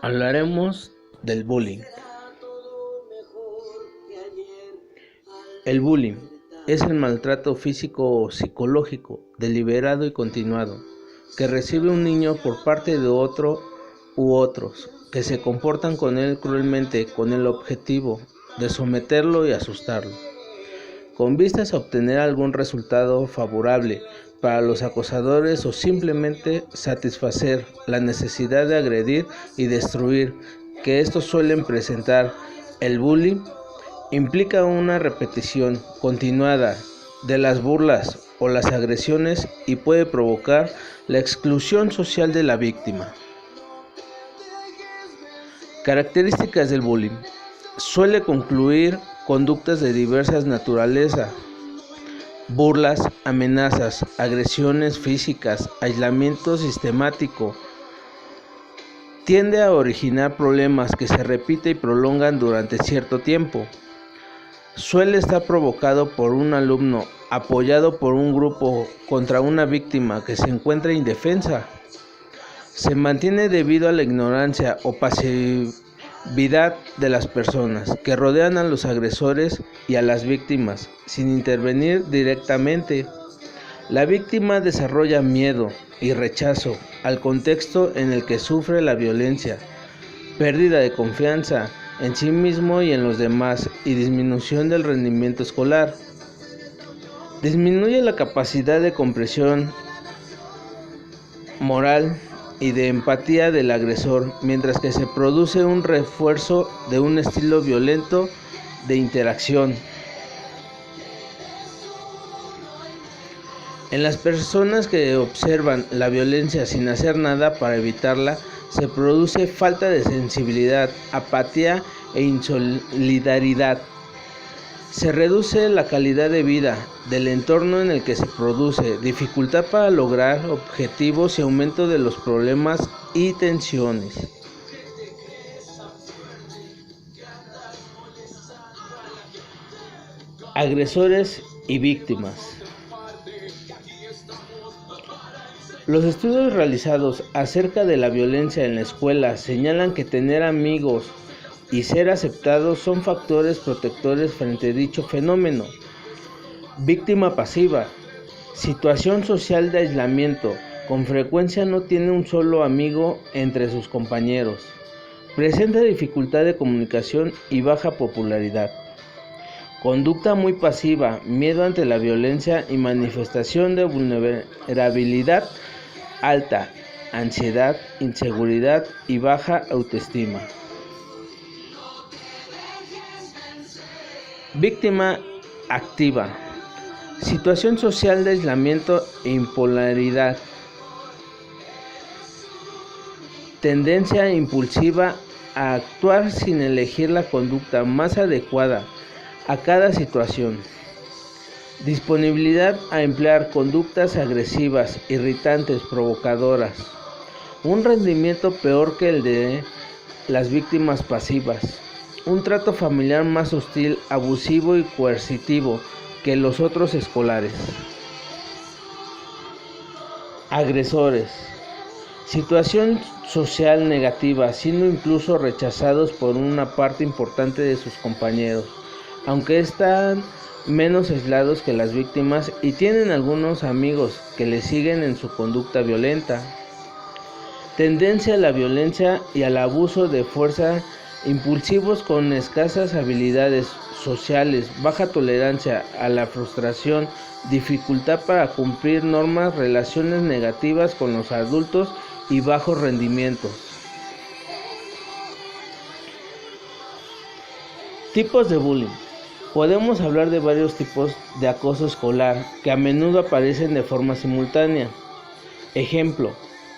Hablaremos del bullying. El bullying es el maltrato físico o psicológico, deliberado y continuado, que recibe un niño por parte de otro u otros, que se comportan con él cruelmente con el objetivo de someterlo y asustarlo, con vistas a obtener algún resultado favorable para los acosadores o simplemente satisfacer la necesidad de agredir y destruir que estos suelen presentar. El bullying implica una repetición continuada de las burlas o las agresiones y puede provocar la exclusión social de la víctima. Características del bullying. Suele concluir conductas de diversas naturaleza: burlas, amenazas, agresiones físicas, aislamiento sistemático. Tiende a originar problemas que se repiten y prolongan durante cierto tiempo. Suele estar provocado por un alumno apoyado por un grupo contra una víctima que se encuentra indefensa. Se mantiene debido a la ignorancia o pasividad de las personas que rodean a los agresores y a las víctimas sin intervenir directamente. La víctima desarrolla miedo y rechazo al contexto en el que sufre la violencia, pérdida de confianza en sí mismo y en los demás y disminución del rendimiento escolar. Disminuye la capacidad de comprensión moral y de empatía del agresor, mientras que se produce un refuerzo de un estilo violento de interacción. En las personas que observan la violencia sin hacer nada para evitarla, se produce falta de sensibilidad, apatía e insolidaridad. Se reduce la calidad de vida del entorno en el que se produce, dificultad para lograr objetivos y aumento de los problemas y tensiones. Agresores y víctimas. Los estudios realizados acerca de la violencia en la escuela señalan que tener amigos y ser aceptados son factores protectores frente a dicho fenómeno. Víctima pasiva. Situación social de aislamiento. Con frecuencia no tiene un solo amigo entre sus compañeros. Presenta dificultad de comunicación y baja popularidad. Conducta muy pasiva, miedo ante la violencia y manifestación de vulnerabilidad alta, ansiedad, inseguridad y baja autoestima. Víctima activa. Situación social de aislamiento e impopularidad. Tendencia impulsiva a actuar sin elegir la conducta más adecuada a cada situación. Disponibilidad a emplear conductas agresivas, irritantes, provocadoras. Un rendimiento peor que el de las víctimas pasivas. Un trato familiar más hostil, abusivo y coercitivo que los otros escolares. Agresores. Situación social negativa, siendo incluso rechazados por una parte importante de sus compañeros, aunque están menos aislados que las víctimas y tienen algunos amigos que les siguen en su conducta violenta. Tendencia a la violencia y al abuso de fuerza, impulsivos con escasas habilidades sociales, baja tolerancia a la frustración, dificultad para cumplir normas, relaciones negativas con los adultos y bajos rendimientos. Tipos de bullying. Podemos hablar de varios tipos de acoso escolar que a menudo aparecen de forma simultánea. Ejemplo: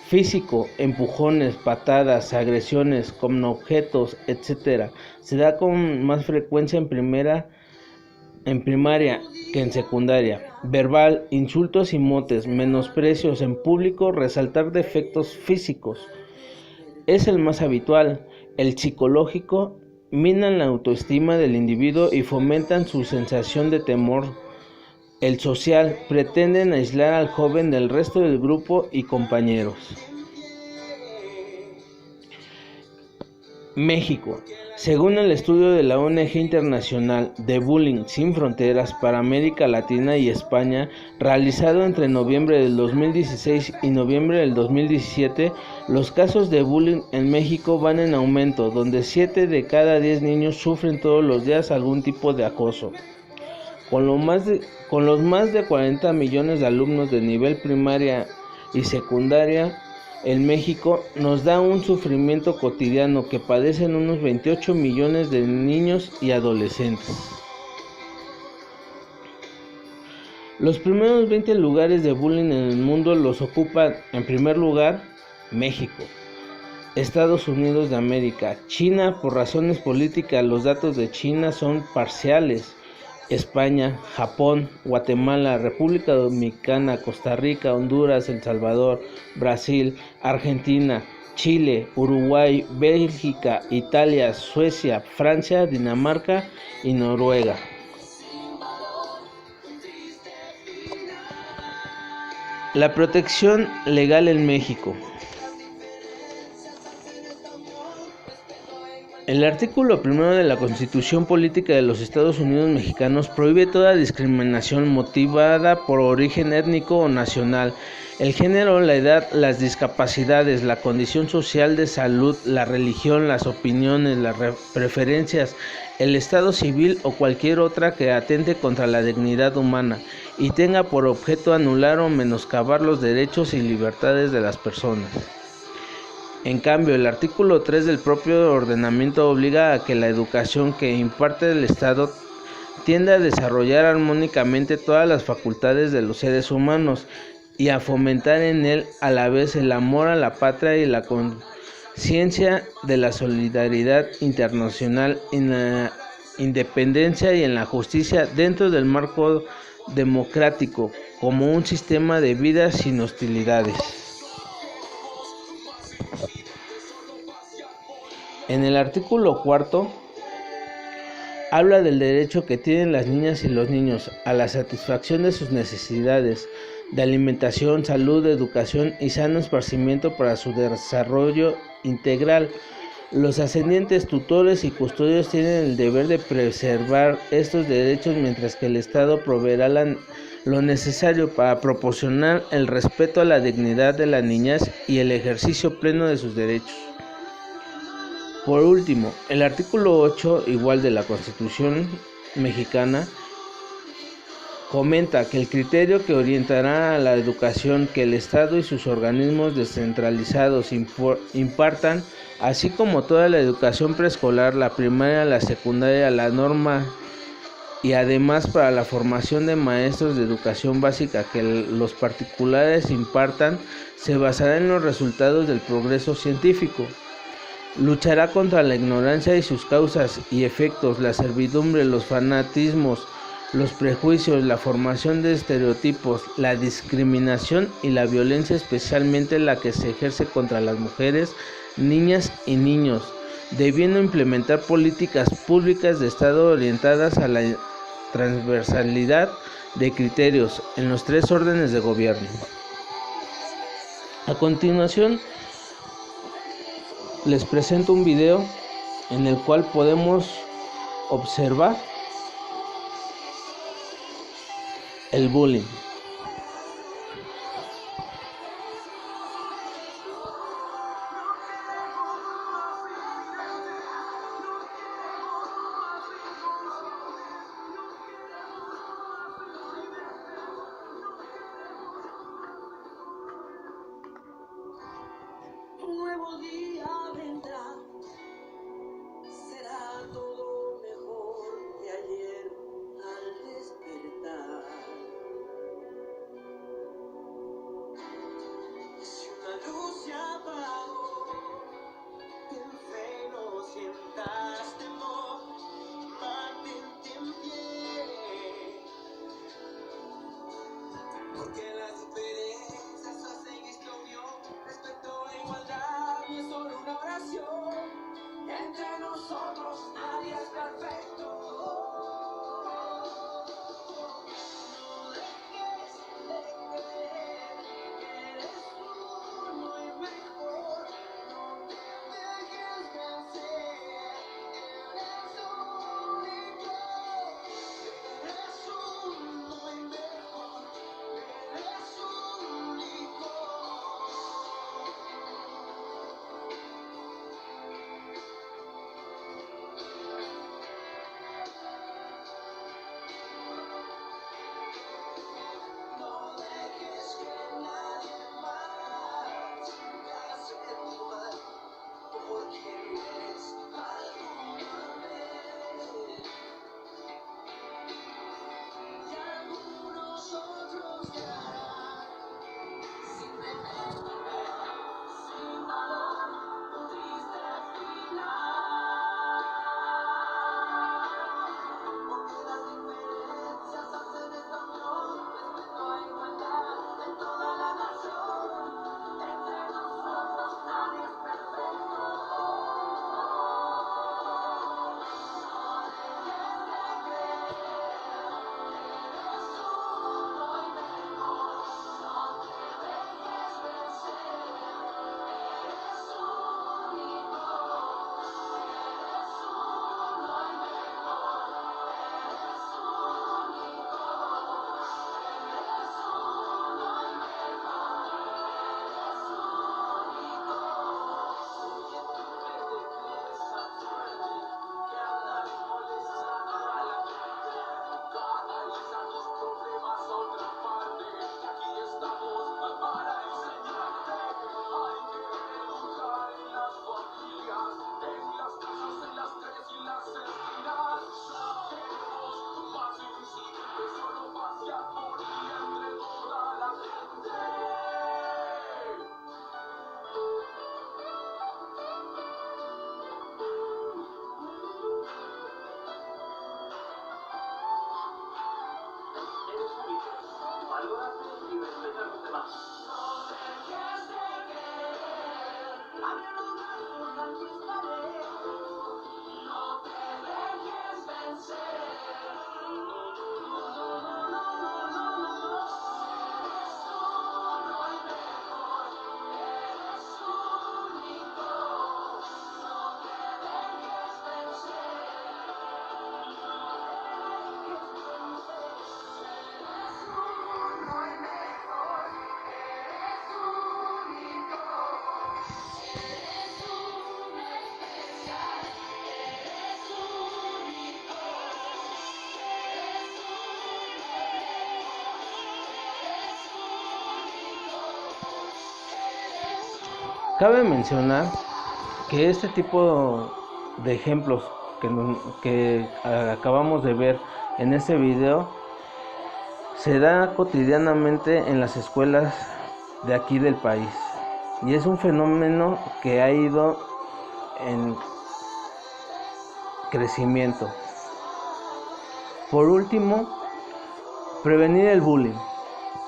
físico, empujones, patadas, agresiones con objetos, etc. Se da con más frecuencia en primaria que en secundaria. Verbal, insultos y motes, menosprecios en público, resaltar defectos físicos. Es el más habitual. El psicológico, minan la autoestima del individuo y fomentan su sensación de temor. El social, pretenden aislar al joven del resto del grupo y compañeros. México. Según el estudio de la ONG Internacional de Bullying Sin Fronteras para América Latina y España, realizado entre noviembre del 2016 y noviembre del 2017, los casos de bullying en México van en aumento, donde 7 de cada 10 niños sufren todos los días algún tipo de acoso. Con los más de 40 millones de alumnos de nivel primaria y secundaria en México, nos da un sufrimiento cotidiano que padecen unos 28 millones de niños y adolescentes. Los primeros 20 lugares de bullying en el mundo los ocupan, en primer lugar, México, Estados Unidos de América, China. Por razones políticas, los datos de China son parciales. España, Japón, Guatemala, República Dominicana, Costa Rica, Honduras, El Salvador, Brasil, Argentina, Chile, Uruguay, Bélgica, Italia, Suecia, Francia, Dinamarca y Noruega. La protección legal en México. El artículo 1 de la Constitución Política de los Estados Unidos Mexicanos prohíbe toda discriminación motivada por origen étnico o nacional, el género, la edad, las discapacidades, la condición social de salud, la religión, las opiniones, las preferencias, el estado civil o cualquier otra que atente contra la dignidad humana y tenga por objeto anular o menoscabar los derechos y libertades de las personas. En cambio, el artículo 3 del propio ordenamiento obliga a que la educación que imparte el Estado tienda a desarrollar armónicamente todas las facultades de los seres humanos y a fomentar en él a la vez el amor a la patria y la conciencia de la solidaridad internacional en la independencia y en la justicia dentro del marco democrático como un sistema de vida sin hostilidades. En el artículo 4 habla del derecho que tienen las niñas y los niños a la satisfacción de sus necesidades de alimentación, salud, educación y sano esparcimiento para su desarrollo integral. Los ascendientes, tutores y custodios tienen el deber de preservar estos derechos mientras que el Estado proveerá lo necesario para proporcionar el respeto a la dignidad de la niñez y el ejercicio pleno de sus derechos. Por último, el artículo 8, igual de la Constitución mexicana, comenta que el criterio que orientará a la educación que el Estado y sus organismos descentralizados impartan, así como toda la educación preescolar, la primaria, la secundaria, la norma y además para la formación de maestros de educación básica que los particulares impartan, se basará en los resultados del progreso científico. Luchará contra la ignorancia y sus causas y efectos, la servidumbre, los fanatismos, los prejuicios, la formación de estereotipos, la discriminación y la violencia, especialmente la que se ejerce contra las mujeres, niñas y niños, debiendo implementar políticas públicas de Estado orientadas a la transversalidad de criterios en los 3 órdenes de gobierno. A continuación, les presento un video en el cual podemos observar el bullying. Un nuevo día vendrá, será todo mejor que ayer al despertar. Si una luz se apagó, ten fe, no sientas temor, mantente en pie, porque las diferencias hacen historia, respeto e igualdad y es solo una oración. Entre nosotros nadie es perfecto. No dejes de creer que eres uno y mejor. No te dejes vencer. Cabe mencionar que este tipo de ejemplos que acabamos de ver en este video se da cotidianamente en las escuelas de aquí del país, y es un fenómeno que ha ido en crecimiento. Por último, prevenir el bullying.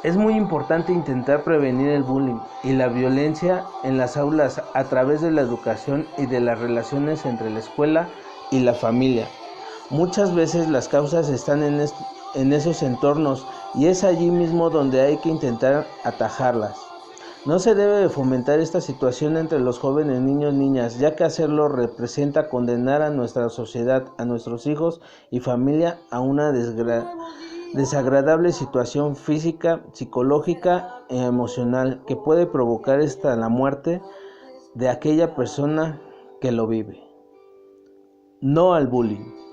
Es muy importante intentar prevenir el bullying y la violencia en las aulas a través de la educación y de las relaciones entre la escuela y la familia. Muchas veces las causas están en esos entornos, y es allí mismo donde hay que intentar atajarlas. No se debe de fomentar esta situación entre los jóvenes niños y niñas, ya que hacerlo representa condenar a nuestra sociedad, a nuestros hijos y familia a una desagradable situación física, psicológica e emocional que puede provocar hasta la muerte de aquella persona que lo vive. No al bullying.